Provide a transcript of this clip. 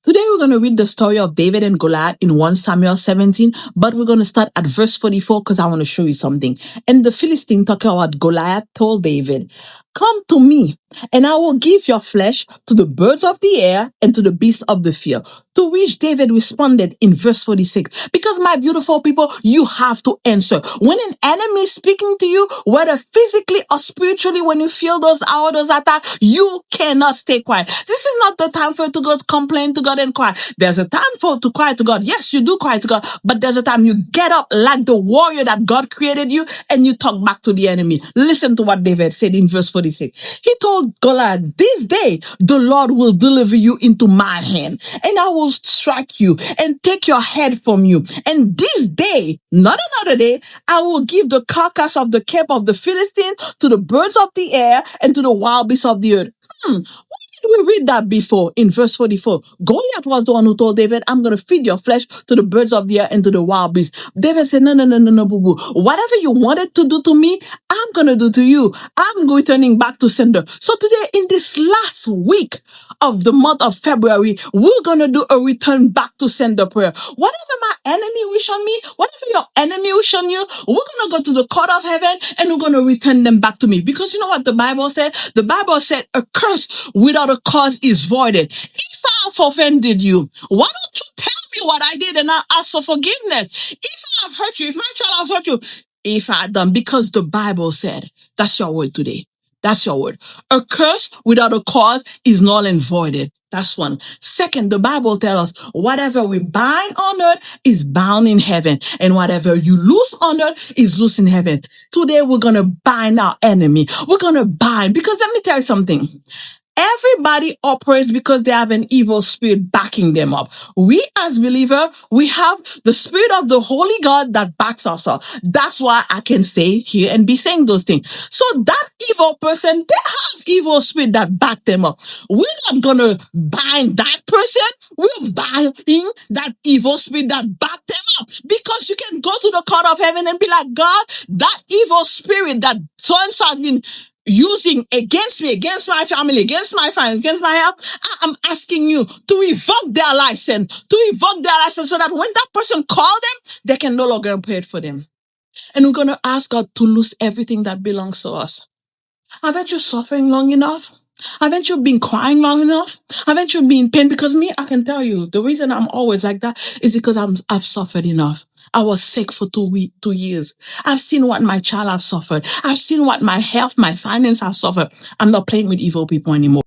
Today we're going to read the story of David and Goliath in 1 Samuel 17, but we're going to start at verse 44 because I want to show you something. And the Philistine talking about Goliath told David, "Come to me, and I will give your flesh to the birds of the air and to the beasts of the field." To which David responded in verse 46, because my beautiful people, you have to answer. When an enemy is speaking to you, whether physically or spiritually, when you feel those attacks, you cannot stay quiet. This is not the time for you to go complain to God and cry. There's a time for to cry to God. Yes, you do cry to God, but there's a time you get up like the warrior that God created you and you talk back to the enemy. Listen to what David said in verse 46. He told Goliath, "This day the Lord will deliver you into my hand, and I will strike you and take your head from you. And this day, not another day, I will give the carcass of the camp of the Philistine to the birds of the air and to the wild beasts of the earth." We read that before in verse 44. Goliath was the one who told David, "I'm going to feed your flesh to the birds of the air and to the wild beasts." David said, no, boo boo. Whatever you wanted to do to me, I'm going to do to you. I'm returning back to sender. So today, in this last week of the month of February, we're going to do a return back to sender prayer. Whatever my enemy wish on me, whatever your enemy wish on you, we're going to go to the court of heaven and we're going to return them back to me. Because you know what the Bible said? The Bible said a curse without a cause is voided. If I have offended you, why don't you tell me what I did and I ask for forgiveness? If I have hurt you, if my child has hurt you, if I had done, because the Bible said, that's your word today. That's your word. A curse without a cause is null and voided. That's one. Second, the Bible tells us whatever we bind on earth is bound in heaven, and whatever you loose on earth is loose in heaven. Today, we're going to bind our enemy. We're going to bind, because let me tell you something. Everybody operates because they have an evil spirit backing them up. We as believers, we have the spirit of the Holy God that backs us up. That's why I can say here and be saying those things. So that evil person, they have evil spirit that back them up. We're not gonna bind that person. We're binding that evil spirit that back them up. Because you can go to the court of heaven and be like, "God, that evil spirit that so-and-so has been using against me, against my family, against my friends, against my health, I'm asking you to revoke their license, so that when that person call them, they can no longer pay it for them." And we're going to ask God to lose everything that belongs to us. Haven't you suffering long enough? Haven't you been crying long enough? Haven't you been in pain? Because me, I can tell you, the reason I'm always like that is because I've suffered enough. I was sick for 2 years. I've seen what my child have suffered. I've seen what my health, my finance have suffered. I'm not playing with evil people anymore.